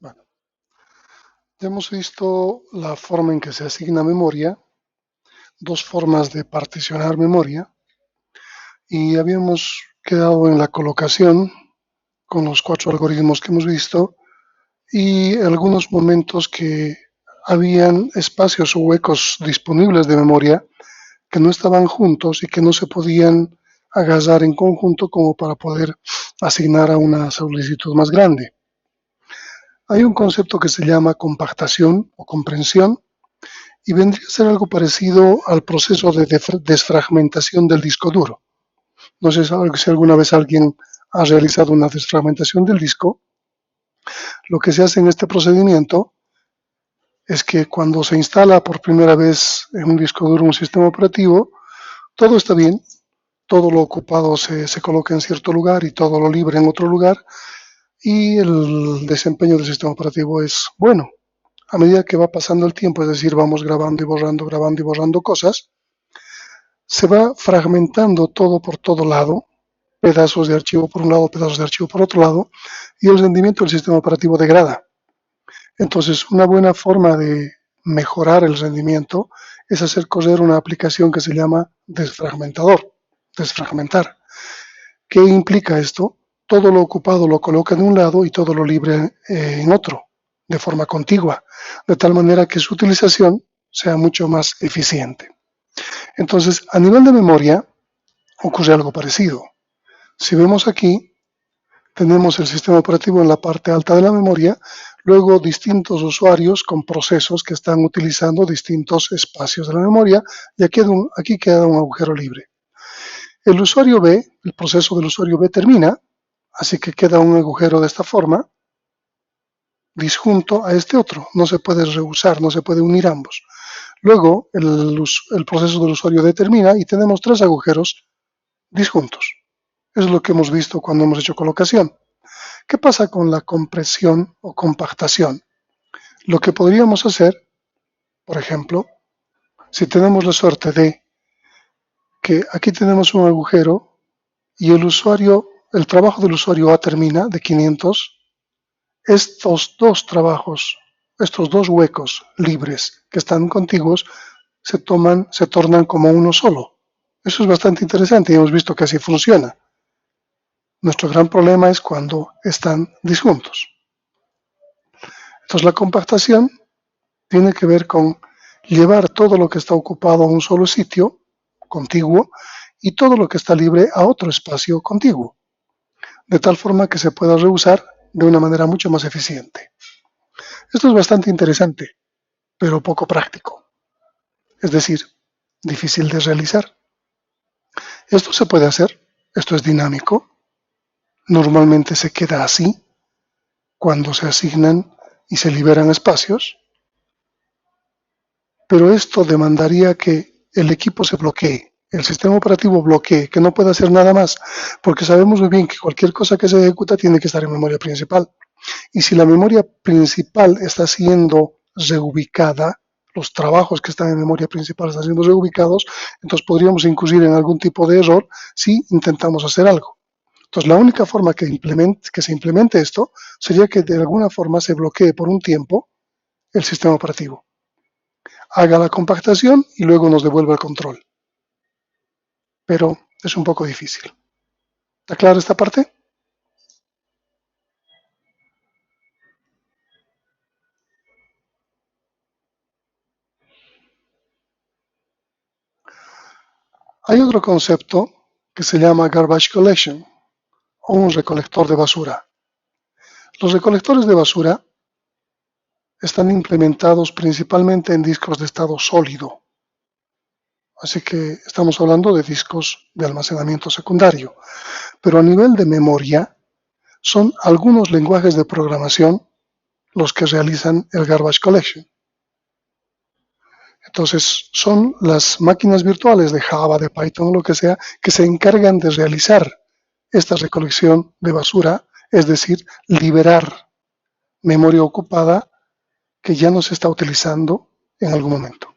Bueno, ya hemos visto la forma en que se asigna memoria, dos formas de particionar memoria, y habíamos quedado en la colocación con los cuatro algoritmos que hemos visto y algunos momentos que habían espacios o huecos disponibles de memoria que no estaban juntos y que no se podían agarrar en conjunto como para poder asignar a una solicitud más grande. Hay un concepto que se llama compactación o comprensión y vendría a ser algo parecido al proceso de desfragmentación del disco duro. No sé si alguna vez alguien ha realizado una desfragmentación del disco. Lo que se hace en este procedimiento es que cuando se instala por primera vez en un disco duro un sistema operativo, todo está bien, todo lo ocupado se coloca en cierto lugar y todo lo libre en otro lugar, y el desempeño del sistema operativo es bueno. A medida que va pasando el tiempo, es decir, vamos grabando y borrando cosas, se va fragmentando todo por todo lado, pedazos de archivo por un lado, pedazos de archivo por otro lado, y el rendimiento del sistema operativo degrada. Entonces, una buena forma de mejorar el rendimiento es hacer correr una aplicación que se llama desfragmentar. ¿Qué implica esto? Todo lo ocupado lo coloca en un lado y todo lo libre en otro, de forma contigua, de tal manera que su utilización sea mucho más eficiente. Entonces, a nivel de memoria, ocurre algo parecido. Si vemos aquí, tenemos el sistema operativo en la parte alta de la memoria, luego distintos usuarios con procesos que están utilizando distintos espacios de la memoria, y aquí queda un agujero libre. El usuario B, el proceso del usuario B termina, así que queda un agujero de esta forma, disjunto a este otro, no se puede reusar, no se puede unir ambos. Luego el proceso del usuario D termina y tenemos tres agujeros disjuntos. Es lo que hemos visto cuando hemos hecho colocación. ¿Qué pasa con la compresión o compactación? Lo que podríamos hacer, por ejemplo, si tenemos la suerte de que aquí tenemos un agujero y el trabajo del usuario A termina de 500, estos dos trabajos, estos dos huecos libres que están contiguos, se tornan como uno solo. Eso es bastante interesante y hemos visto que así funciona. Nuestro gran problema es cuando están disjuntos. Entonces la compactación tiene que ver con llevar todo lo que está ocupado a un solo sitio contiguo y todo lo que está libre a otro espacio contiguo, de tal forma que se pueda reusar de una manera mucho más eficiente. Esto es bastante interesante, pero poco práctico, es decir, difícil de realizar. Esto se puede hacer, esto es dinámico, normalmente se queda así cuando se asignan y se liberan espacios, pero esto demandaría que el equipo se bloquee, el sistema operativo bloquee, que no pueda hacer nada más, porque sabemos muy bien que cualquier cosa que se ejecuta tiene que estar en memoria principal. Y si la memoria principal está siendo reubicada, los trabajos que están en memoria principal están siendo reubicados, entonces podríamos incurrir en algún tipo de error si intentamos hacer algo. Entonces, la única forma que se implemente esto sería que de alguna forma se bloquee por un tiempo el sistema operativo, haga la compactación y luego nos devuelva el control. Pero es un poco difícil. ¿Está clara esta parte? Hay otro concepto que se llama garbage collection o un recolector de basura. Los recolectores de basura están implementados principalmente en discos de estado sólido, así que estamos hablando de discos de almacenamiento secundario. Pero a nivel de memoria, son algunos lenguajes de programación los que realizan el garbage collection. Entonces, son las máquinas virtuales de Java, de Python o lo que sea, que se encargan de realizar esta recolección de basura, es decir, liberar memoria ocupada que ya no se está utilizando en algún momento.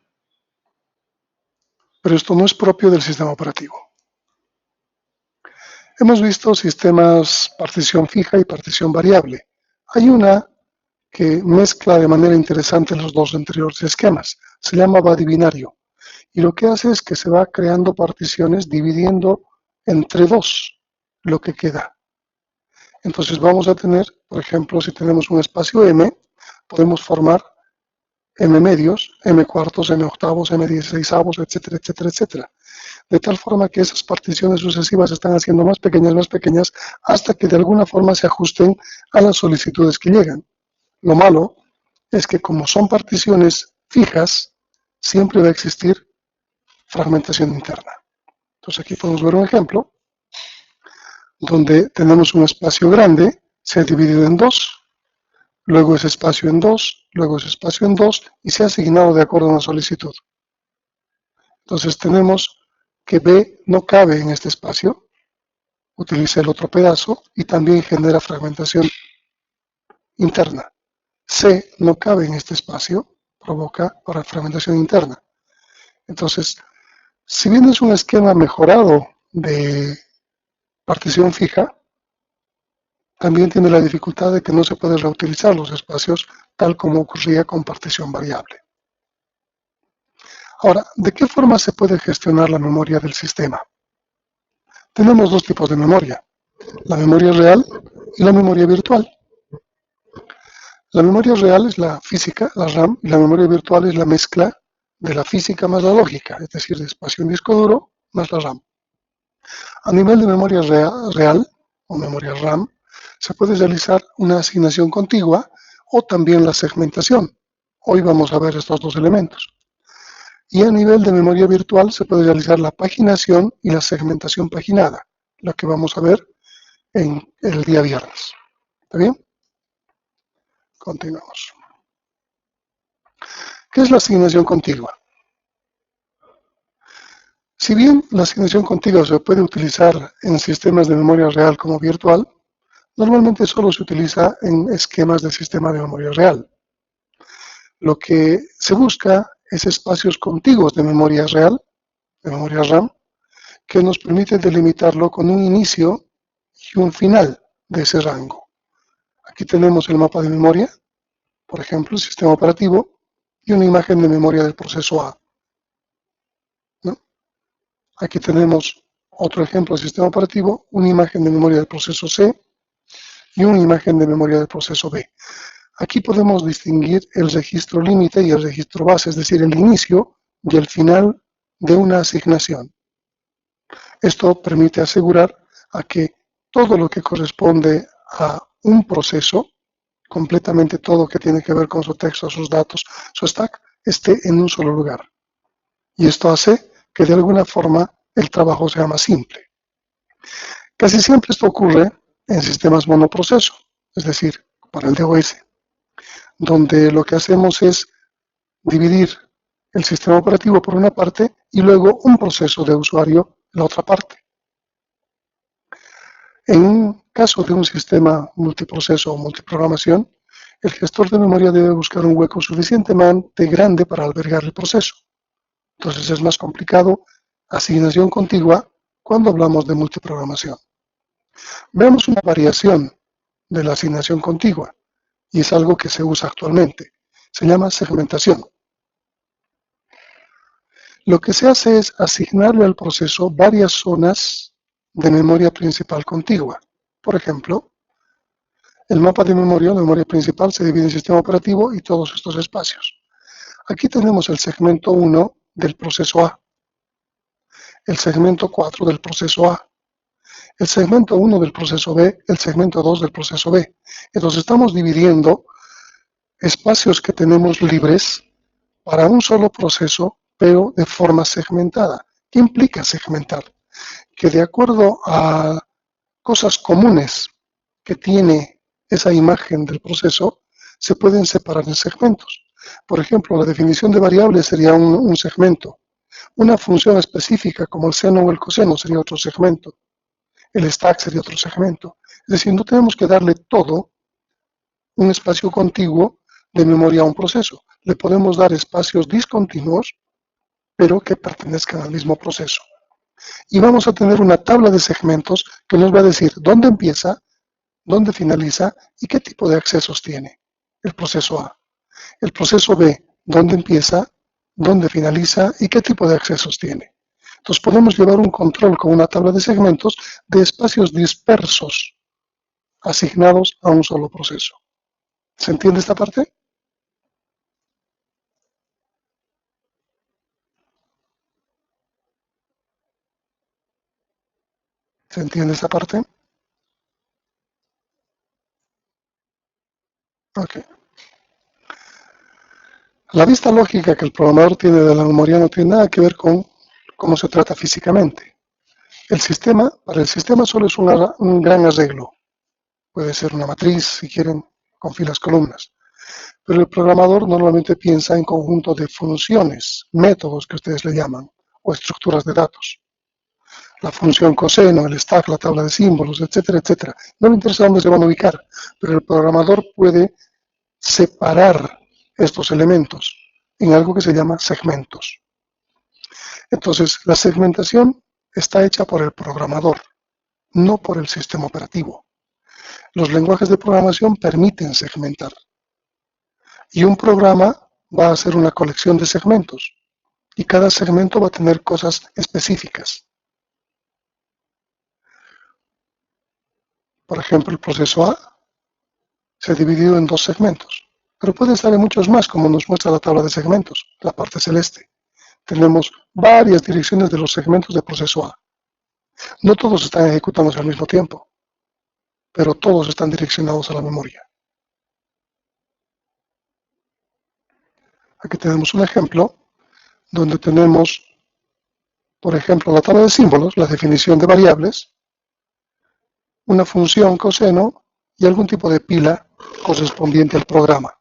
Pero esto no es propio del sistema operativo. Hemos visto sistemas partición fija y partición variable. Hay una que mezcla de manera interesante los dos anteriores esquemas. Se llama badibinario. Y lo que hace es que se va creando particiones dividiendo entre dos lo que queda. Entonces vamos a tener, por ejemplo, si tenemos un espacio M, podemos formar M medios, M cuartos, M octavos, M dieciseisavos, etcétera, etcétera, etcétera. De tal forma que esas particiones sucesivas se están haciendo más pequeñas, hasta que de alguna forma se ajusten a las solicitudes que llegan. Lo malo es que como son particiones fijas, siempre va a existir fragmentación interna. Entonces aquí podemos ver un ejemplo donde tenemos un espacio grande, se ha dividido en dos, luego ese espacio en dos, luego ese espacio en dos y se ha asignado de acuerdo a una solicitud. Entonces tenemos que B no cabe en este espacio, utiliza el otro pedazo y también genera fragmentación interna. C no cabe en este espacio, provoca fragmentación interna. Entonces, si bien es un esquema mejorado de partición fija, también tiene la dificultad de que no se puede reutilizar los espacios tal como ocurría con partición variable. Ahora, ¿de qué forma se puede gestionar la memoria del sistema? Tenemos dos tipos de memoria, la memoria real y la memoria virtual. La memoria real es la física, la RAM, y la memoria virtual es la mezcla de la física más la lógica, es decir, de espacio en disco duro más la RAM. A nivel de memoria real o memoria RAM, se puede realizar una asignación contigua o también la segmentación. Hoy vamos a ver estos dos elementos. Y a nivel de memoria virtual se puede realizar la paginación y la segmentación paginada, lo que vamos a ver en el día viernes. ¿Está bien? Continuamos. ¿Qué es la asignación contigua? Si bien la asignación contigua se puede utilizar en sistemas de memoria real como virtual, normalmente solo se utiliza en esquemas de sistema de memoria real. Lo que se busca es espacios contiguos de memoria real, de memoria RAM, que nos permite delimitarlo con un inicio y un final de ese rango. Aquí tenemos el mapa de memoria, por ejemplo, el sistema operativo, y una imagen de memoria del proceso A. ¿No? Aquí tenemos otro ejemplo del sistema operativo, una imagen de memoria del proceso C y una imagen de memoria del proceso B. Aquí podemos distinguir el registro límite y el registro base, es decir, el inicio y el final de una asignación. Esto permite asegurar a que todo lo que corresponde a un proceso, completamente todo que tiene que ver con su texto, sus datos, su stack, esté en un solo lugar. Y esto hace que de alguna forma el trabajo sea más simple. Casi siempre esto ocurre en sistemas monoproceso, es decir, para el DOS, donde lo que hacemos es dividir el sistema operativo por una parte y luego un proceso de usuario en la otra parte. En un caso de un sistema multiproceso o multiprogramación, el gestor de memoria debe buscar un hueco suficientemente grande para albergar el proceso. Entonces es más complicado asignación contigua cuando hablamos de multiprogramación. Veamos una variación de la asignación contigua, y es algo que se usa actualmente. Se llama segmentación. Lo que se hace es asignarle al proceso varias zonas de memoria principal contigua. Por ejemplo, el mapa de memoria, la memoria principal, se divide en sistema operativo y todos estos espacios. Aquí tenemos el segmento 1 del proceso A, el segmento 4 del proceso A, el segmento 1 del proceso B, el segmento 2 del proceso B. Entonces estamos dividiendo espacios que tenemos libres para un solo proceso, pero de forma segmentada. ¿Qué implica segmentar? Que de acuerdo a cosas comunes que tiene esa imagen del proceso, se pueden separar en segmentos. Por ejemplo, la definición de variables sería un segmento. Una función específica como el seno o el coseno sería otro segmento. El stack sería otro segmento. Es decir, no tenemos que darle todo un espacio contiguo de memoria a un proceso. Le podemos dar espacios discontinuos, pero que pertenezcan al mismo proceso. Y vamos a tener una tabla de segmentos que nos va a decir dónde empieza, dónde finaliza y qué tipo de accesos tiene. el proceso A. El proceso B, dónde empieza, dónde finaliza y qué tipo de accesos tiene. Entonces podemos llevar un control con una tabla de segmentos de espacios dispersos asignados a un solo proceso. ¿Se entiende esta parte? ¿Se entiende esta parte? Ok. La vista lógica que el programador tiene de la memoria no tiene nada que ver con cómo se trata físicamente. Para el sistema solo es un gran arreglo. Puede ser una matriz, si quieren, con filas columnas. Pero el programador normalmente piensa en conjunto de funciones, métodos que ustedes le llaman, o estructuras de datos. La función coseno, el stack, la tabla de símbolos, etcétera, etcétera. No le interesa dónde se van a ubicar, pero el programador puede separar estos elementos en algo que se llama segmentos. Entonces, la segmentación está hecha por el programador, no por el sistema operativo. Los lenguajes de programación permiten segmentar. Y un programa va a ser una colección de segmentos. Y cada segmento va a tener cosas específicas. Por ejemplo, el proceso A se ha dividido en dos segmentos. Pero puede estar en muchos más, como nos muestra la tabla de segmentos, la parte celeste. Tenemos varias direcciones de los segmentos del proceso A. No todos están ejecutándose al mismo tiempo, pero todos están direccionados a la memoria. Aquí tenemos un ejemplo donde tenemos, por ejemplo, la tabla de símbolos, la definición de variables, una función coseno y algún tipo de pila correspondiente al programa.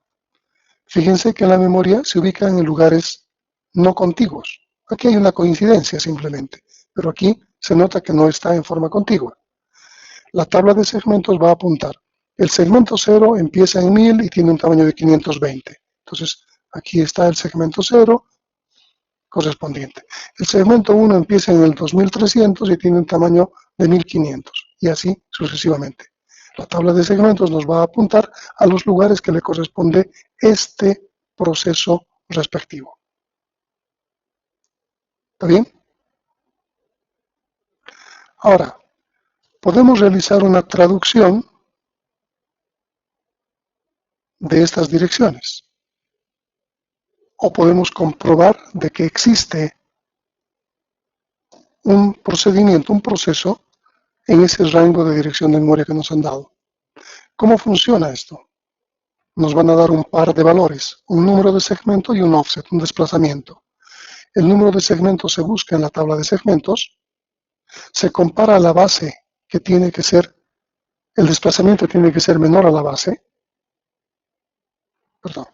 Fíjense que en la memoria se ubican en lugares no contiguos. Aquí hay una coincidencia simplemente, pero aquí se nota que no está en forma contigua. La tabla de segmentos va a apuntar. El segmento 0 empieza en 1000 y tiene un tamaño de 520. Entonces, aquí está el segmento 0 correspondiente. El segmento 1 empieza en el 2300 y tiene un tamaño de 1500, y así sucesivamente. La tabla de segmentos nos va a apuntar a los lugares que le corresponde este proceso respectivo. ¿Está bien? Ahora, podemos realizar una traducción de estas direcciones. O podemos comprobar de que existe un procedimiento, un proceso en ese rango de dirección de memoria que nos han dado. ¿Cómo funciona esto? Nos van a dar un par de valores, un número de segmento y un offset, un desplazamiento. El número de segmentos se busca en la tabla de segmentos, se compara a la base que tiene que ser, el desplazamiento tiene que ser menor a la base, perdón,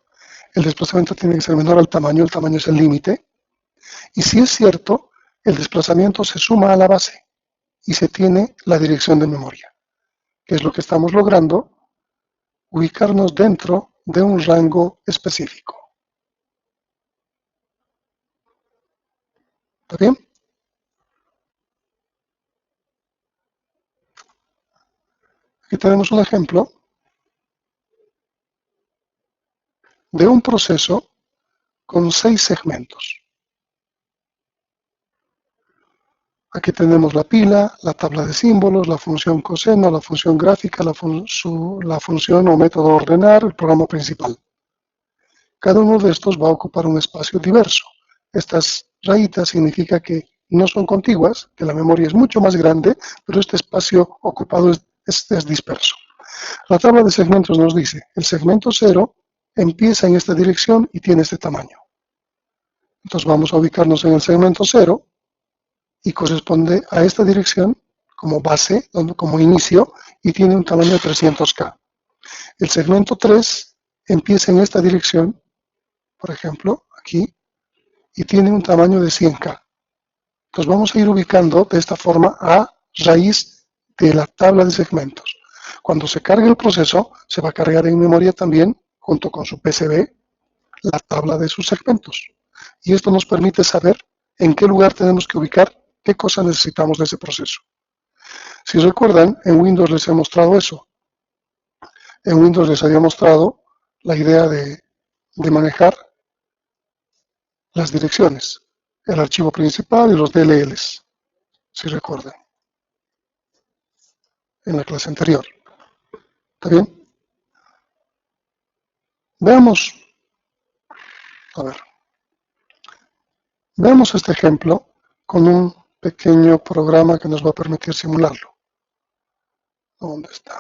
el desplazamiento tiene que ser menor al tamaño, el tamaño es el límite, y si es cierto, el desplazamiento se suma a la base y se tiene la dirección de memoria, que es lo que estamos logrando, ubicarnos dentro de un rango específico. ¿Está bien? Aquí tenemos un ejemplo de un proceso con 6 segmentos. Aquí tenemos la pila, la tabla de símbolos, la función coseno, la función gráfica, la función o método ordenar, el programa principal. Cada uno de estos va a ocupar un espacio diverso. Estas rayitas significa que no son contiguas, que la memoria es mucho más grande, pero este espacio ocupado es disperso. La tabla de segmentos nos dice, el segmento 0 empieza en esta dirección y tiene este tamaño. Entonces vamos a ubicarnos en el segmento 0 y corresponde a esta dirección como base, como inicio, y tiene un tamaño de 300K. El segmento 3 empieza en esta dirección, por ejemplo, aquí, y tiene un tamaño de 100K. Entonces vamos a ir ubicando de esta forma a raíz de la tabla de segmentos. Cuando se cargue el proceso, se va a cargar en memoria también, junto con su PCB, la tabla de sus segmentos. Y esto nos permite saber en qué lugar tenemos que ubicar qué cosa necesitamos de ese proceso. Si recuerdan, en Windows les he mostrado eso. En Windows les había mostrado la idea de manejar las direcciones, el archivo principal y los DLLs, si recuerdan, en la clase anterior. ¿Está bien? Veamos, a ver, veamos este ejemplo con un pequeño programa que nos va a permitir simularlo. ¿Dónde está?